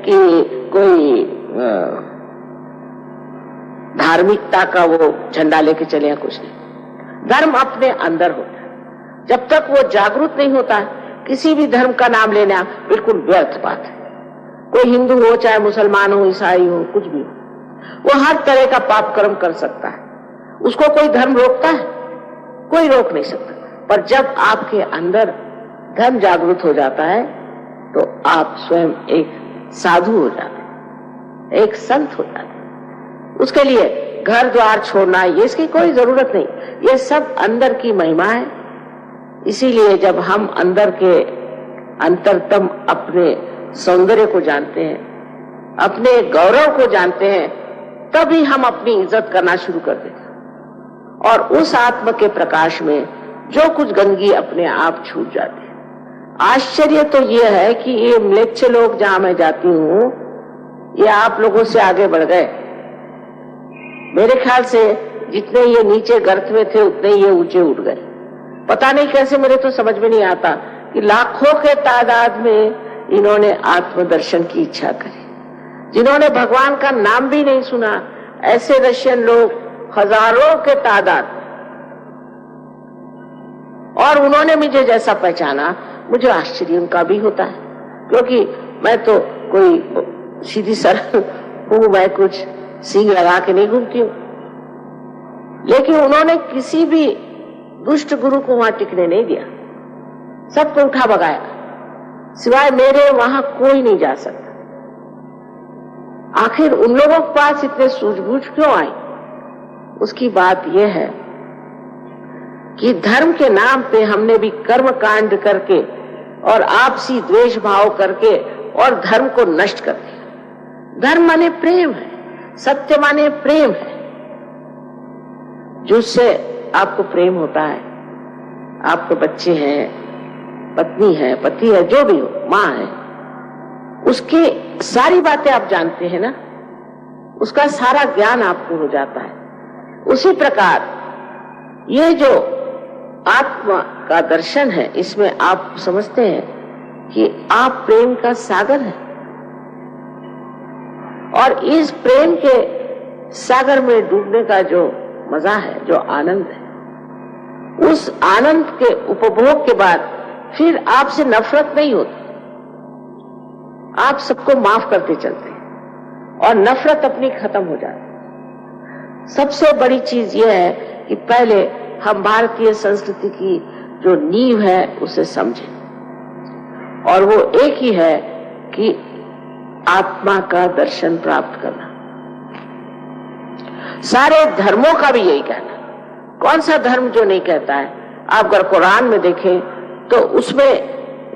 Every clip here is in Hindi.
कि कोई धार्मिकता का वो झंडा लेके चले या कुछ नहीं। धर्म अपने अंदर होता है। जब तक वो जागरूक नहीं होता, किसी भी धर्म का नाम लेना बिल्कुल व्यर्थ बात है। कोई हिंदू हो, चाहे मुसलमान हो, ईसाई हो, कुछ भी हो, वो हर तरह का पाप कर्म कर सकता है। उसको कोई धर्म रोकता है? कोई रोक नहीं सकता। पर जब आपके अंदर धर्म जागृत हो जाता है तो आप स्वयं एक साधु हो जाते हैं, एक संत हो जाते हैं। उसके लिए घर द्वार छोड़ना, ये इसकी कोई जरूरत नहीं। ये सब अंदर की महिमा है। इसीलिए जब हम अंदर के अंतरतम अपने सौंदर्य को जानते हैं, अपने गौरव को जानते हैं, तभी हम अपनी इज्जत करना शुरू कर देते हैं। और उस आत्म के प्रकाश में जो कुछ गंदगी अपने आप छूट जाती है। आश्चर्य तो ये है कि ये म्लेच्छ लोग जहां मैं जाती हूँ, ये आप लोगों से आगे बढ़ गए। मेरे ख्याल से जितने ये नीचे गर्त में थे उतने ये ऊंचे उठ गए। पता नहीं कैसे, मेरे तो समझ में नहीं आता कि लाखों के तादाद में इन्होंने आत्मदर्शन की इच्छा करी। जिन्होंने भगवान का नाम भी नहीं सुना, ऐसे रशियन लोग हजारों के तादाद, और उन्होंने मुझे जैसा पहचाना, मुझे आश्चर्य उनका भी होता है। क्योंकि मैं तो कोई सीधी सरल हूं, मैं कुछ सींग लगा के नहीं घूमती हूं। लेकिन उन्होंने किसी भी दुष्ट गुरु को वहां टिकने नहीं दिया, सबको उठा भगाया। सिवाय मेरे वहां कोई नहीं जा सकता। आखिर उन लोगों के पास इतने सूझबूझ क्यों आई? उसकी बात यह है कि धर्म के नाम पे हमने भी कर्म कांड करके और आपसी द्वेष भाव करके और धर्म को नष्ट कर दिया। धर्म माने प्रेम है, सत्य माने प्रेम है। जिससे आपको प्रेम होता है, आपको बच्चे हैं, पत्नी है, पति है, जो भी हो, माँ है, उसकी सारी बातें आप जानते हैं ना, उसका सारा ज्ञान आपको हो जाता है। उसी प्रकार ये जो आत्मा का दर्शन है, इसमें आप समझते हैं कि आप प्रेम का सागर हैं, और इस प्रेम के सागर में डूबने का जो मजा है, जो आनंद है, उस आनंद के उपभोग के बाद फिर आपसे नफरत नहीं होती। आप सबको माफ करते चलते हैं और नफरत अपनी खत्म हो जाती है। सबसे बड़ी चीज यह है कि पहले हम भारतीय संस्कृति की जो नींव है उसे समझें, और वो एक ही है कि आत्मा का दर्शन प्राप्त करना। सारे धर्मों का भी यही कहना। कौन सा धर्म जो नहीं कहता है? आप अगर कुरान में देखें तो उसमें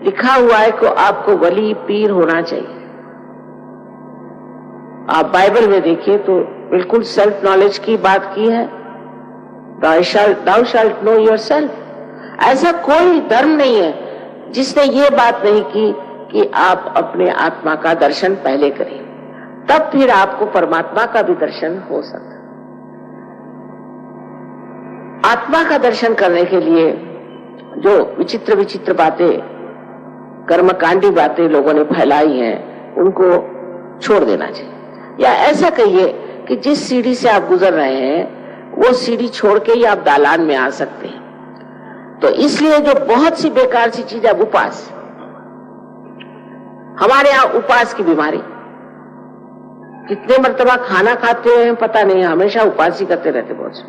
लिखा हुआ है कि आपको वली पीर होना चाहिए। आप बाइबल में देखिए तो बिल्कुल सेल्फ नॉलेज की बात की है। Thou shalt know yourself। ऐसा कोई धर्म नहीं है जिसने ये बात नहीं की कि आप अपने आत्मा का दर्शन पहले करें, तब फिर आपको परमात्मा का भी दर्शन हो सकता। आत्मा का दर्शन करने के लिए जो विचित्र विचित्र बातें, कर्मकांडी बातें लोगों ने फैलाई हैं, उनको छोड़ देना चाहिए। या ऐसा कहिए कि जिस सीढ़ी से आप गुजर रहे हैं वो सीढ़ी छोड़ के ही आप दालान में आ सकते हैं। तो इसलिए जो बहुत सी बेकार सी चीज है, उपवास, हमारे यहाँ उपवास की बीमारी, कितने मर्तबा खाना खाते हैं पता नहीं, हमेशा उपवास ही करते रहते बहुत से,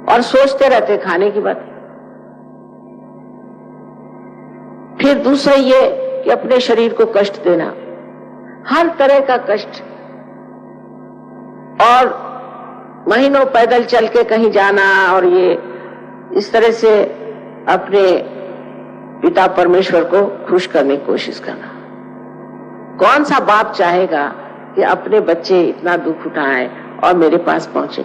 और सोचते रहते खाने की बात। फिर दूसरा ये कि अपने शरीर को कष्ट देना, हर तरह का कष्ट, और महीनों पैदल चल के कहीं जाना, और ये इस तरह से अपने पिता परमेश्वर को खुश करने की कोशिश करना। कौन सा बाप चाहेगा कि अपने बच्चे इतना दुख उठाएं और मेरे पास पहुंचे?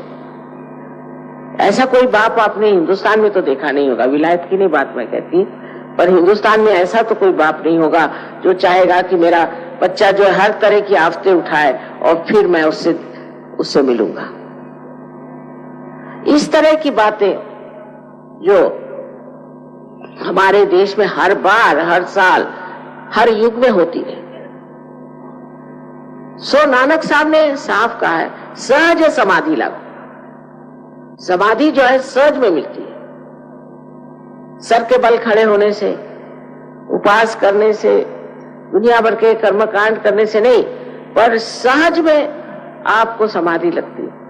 ऐसा कोई बाप आपने हिंदुस्तान में तो देखा नहीं होगा। विलायत की नहीं बात मैं कहती, पर हिंदुस्तान में ऐसा तो कोई बाप नहीं होगा जो चाहेगा कि मेरा बच्चा जो हर तरह की आफतें उठाए और फिर मैं उससे मिलूंगा। इस तरह की बातें जो हमारे देश में हर बार, हर साल, हर युग में होती रहे, सो नानक साहब ने साफ कहा है, सहज समाधि लागो। समाधि जो है सहज में मिलती है, सर के बल खड़े होने से, उपवास करने से, दुनिया भर के कर्मकांड करने से नहीं, पर सहज में आपको समाधि लगती है।